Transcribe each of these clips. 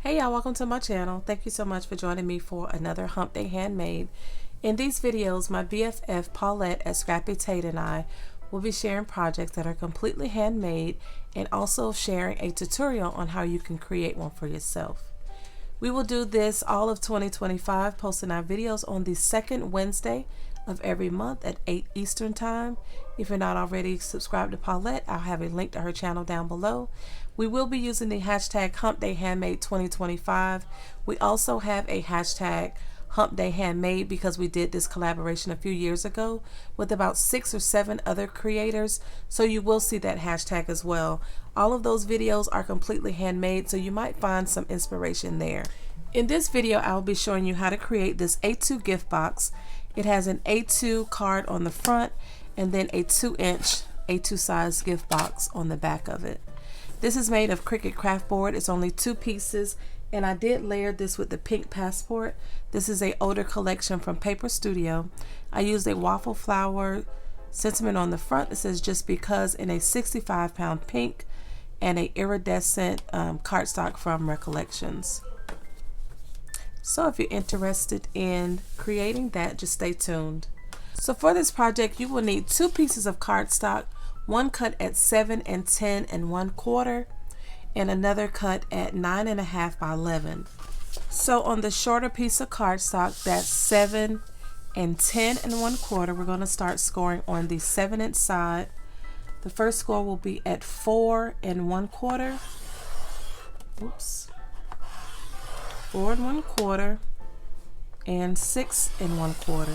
Hey y'all, welcome to my channel. Thank you so much for joining me for another Humpday Handmade. In these videos, my BFF Paulette at Scrappy Tate and I will be sharing projects that are completely handmade and also sharing a tutorial on how you can create one for yourself. We will do this all of 2025, posting our videos on the second Wednesday of every month at 8 Eastern Time. If you're not already subscribed to Paulette, I'll have a link to her channel down below. We will be using the hashtag Humpday Handmade 2025. We also have a hashtag Humpday Handmade because we did this collaboration a few years ago with about 6 or 7 other creators, so you will see that hashtag as well. All of those videos are completely handmade, so you might find some inspiration there. In this video, I will be showing you how to create this A2 gift box. It has an A2 card on the front and then a 2-inch A2 size gift box on the back of it. This is made of Cricut craft board. It's only 2 pieces, and I did layer this with the pink passport. This is a older collection from Paper Studio. I used a waffle flower sentiment on the front that says "Just Because" in a 65-pound pink, and a iridescent cardstock from Recollections. So if you're interested in creating that, just stay tuned. So for this project, you will need 2 pieces of cardstock, one cut at 7 and 10 and 1/4, and another cut at 9 1/2 by 11. So on the shorter piece of cardstock, that's 7 and 10 and 1/4, we're going to start scoring on the 7-inch side. The first score will be at 4 and 1/4. Oops. 4 and 1/4 and 6 and 1/4.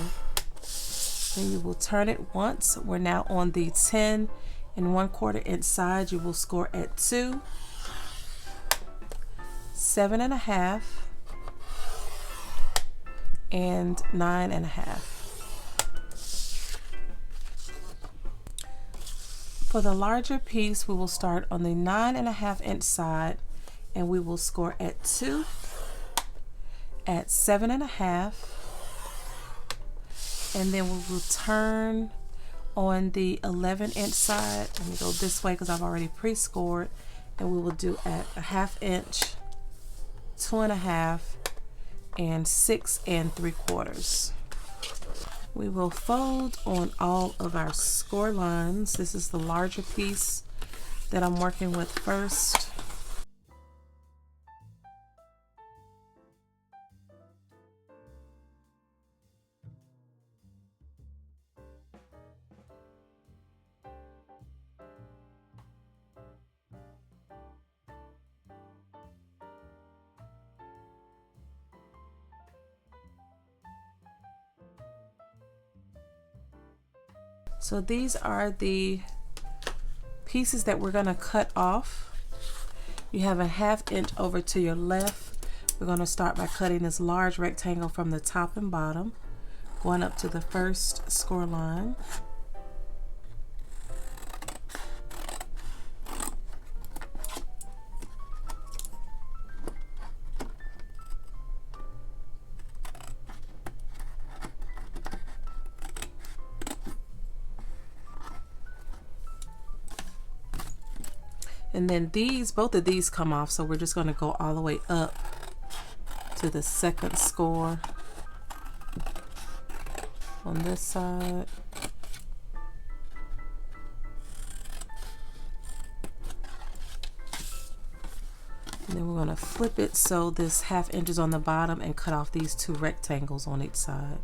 Then you will turn it once. We're now on the 10 and 1/4 inch side. You will score at 2, 7 1/2, and 9 1/2. For the larger piece, we will start on the 9 1/2 inch side, and we will score at 2, at 7 1/2, and then we will turn on the 11-inch side. Let me go this way because I've already pre-scored, and we will do at a 1/2 inch, 2 1/2, and 6 3/4. We will fold on all of our score lines. This is the larger piece that I'm working with first. So these are the pieces that we're going to cut off. You have a 1/2 inch over to your left. We're going to start by cutting this large rectangle from the top and bottom, going up to the first score line. And then both of these come off, so we're just going to go all the way up to the second score on this side. And then we're going to flip it so this 1/2 inch is on the bottom and cut off these 2 rectangles on each side.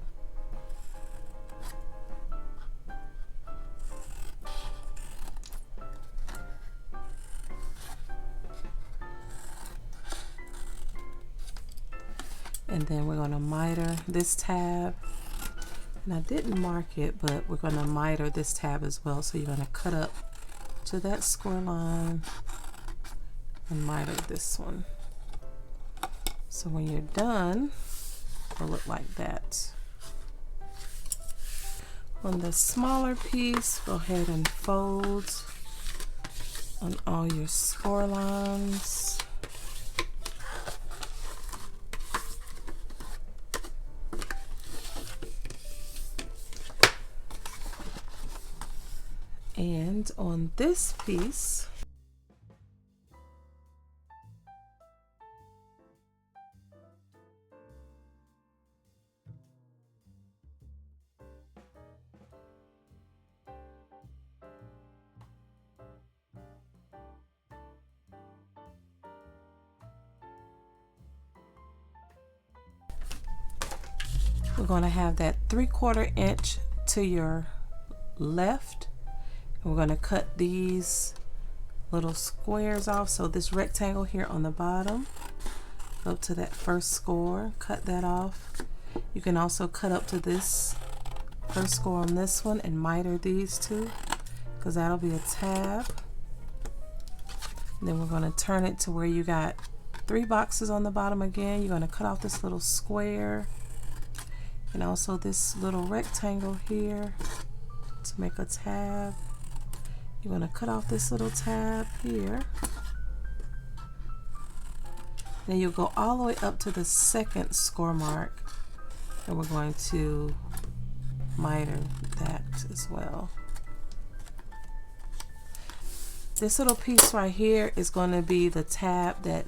And then we're going to miter this tab, and I didn't mark it, but we're going to miter this tab as well. So you're going to cut up to that score line and miter this one. So when you're done, it'll look like that. On the smaller piece, go ahead and fold on all your score lines. And on this piece, We're going to have that 3/4 inch to your left. And we're going to cut these little squares off. So this rectangle here on the bottom, go up to that first score, cut that off. You can also cut up to this first score on this one and miter these two, because that'll be a tab. And then we're going to turn it to where you got 3 boxes on the bottom again. You're going to cut off this little square and also this little rectangle here to make a tab. You're going to cut off this little tab here. Then you'll go all the way up to the second score mark, and we're going to miter that as well. This little piece right here is going to be the tab that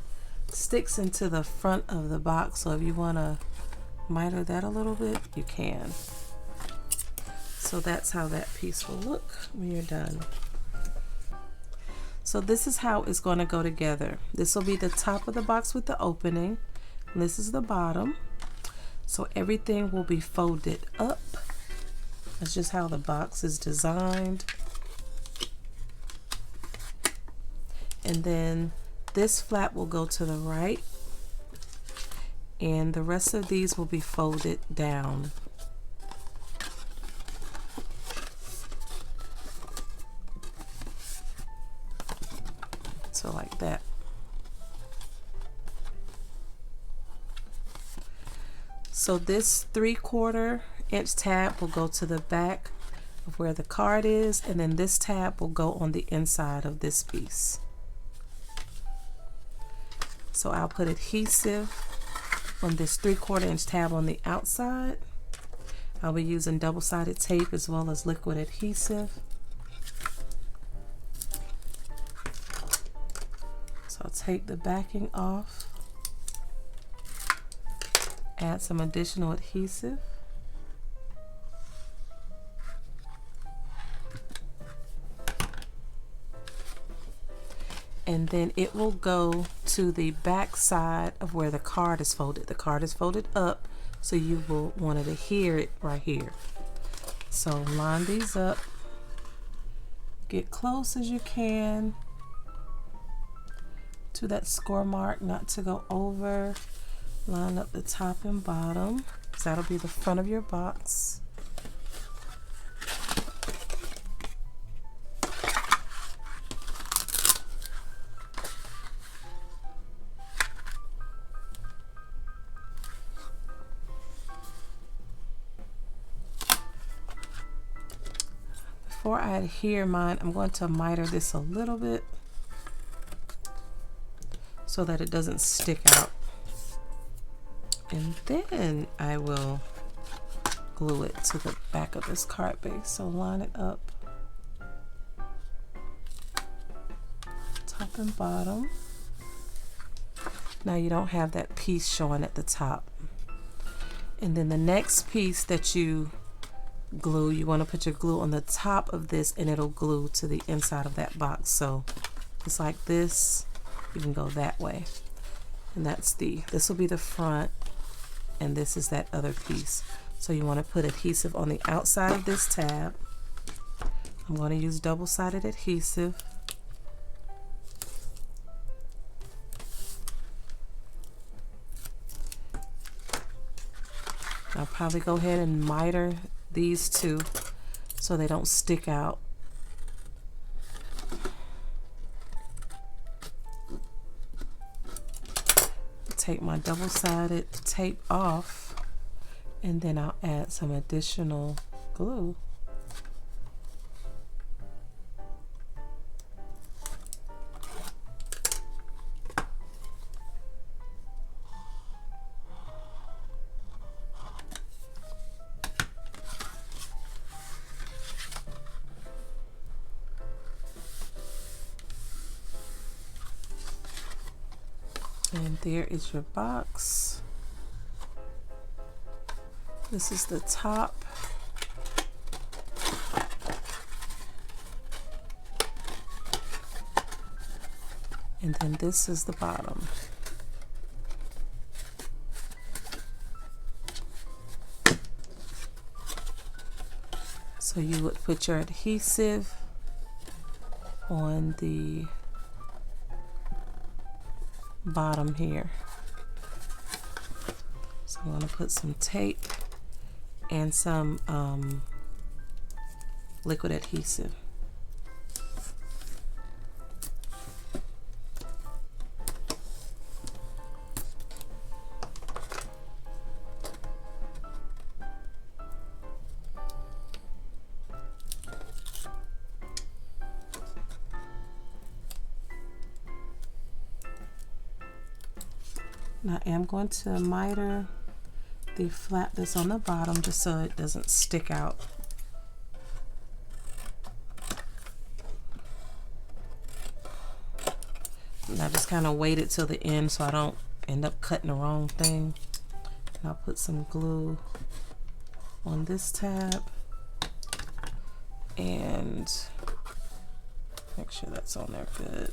sticks into the front of the box, so if you want to miter that a little bit, you can. So that's how that piece will look when you're done. So this is how it's going to go together. This will be the top of the box with the opening. This is the bottom. So everything will be folded up. That's just how the box is designed. And then this flap will go to the right, and the rest of these will be folded down. So like that. So this 3/4 inch tab will go to the back of where the card is, and then this tab will go on the inside of this piece. So I'll put adhesive on this 3/4 inch tab on the outside. I'll be using double-sided tape as well as liquid adhesive. So I'll take the backing off, add some additional adhesive. And then it will go to the back side of where the card is folded. The card is folded up, so you will want to adhere it right here. So line these up, get close as you can to that score mark, not to go over. Line up the top and bottom, so that'll be the front of your box. Before I adhere mine, I'm going to miter this a little bit so that it doesn't stick out. And then I will glue it to the back of this card base. So line it up, top and bottom. Now you don't have that piece showing at the top. And then the next piece that you glue, you want to put your glue on the top of this, and it'll glue to the inside of that box. So it's like this, you can go that way, and this will be the front, and this is that other piece. So you want to put adhesive on the outside of this tab. I'm going to use double-sided adhesive. I'll probably go ahead and miter these two so they don't stick out. Take my double-sided tape off, and then I'll add some additional glue. And there is your box. This is the top. And then this is the bottom. So you would put your adhesive on the bottom here. So I'm going to put some tape and some liquid adhesive. Now I am going to miter the flap that's on the bottom just so it doesn't stick out. And I just kind of wait it till the end so I don't end up cutting the wrong thing. And I'll put some glue on this tab and make sure that's on there good.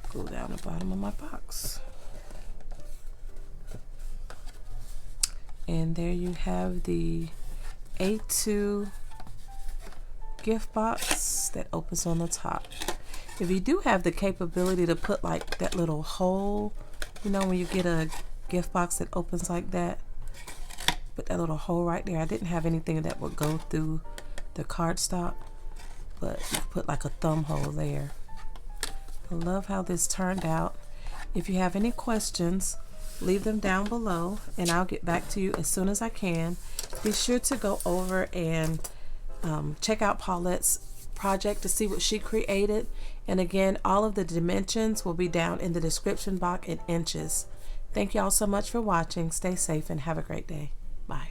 Glue down the bottom of my box. And there you have the A2 gift box that opens on the top. If you do have the capability to put like that little hole, you know, when you get a gift box that opens like that, put that little hole right there. I didn't have anything that would go through the cardstock, but you put like a thumb hole there. I love how this turned out. If you have any questions, leave them down below and I'll get back to you as soon as I can. Be sure to go over and check out Paulette's project to see what she created. And again, all of the dimensions will be down in the description box in inches. Thank you all so much for watching. Stay safe and have a great day. Bye.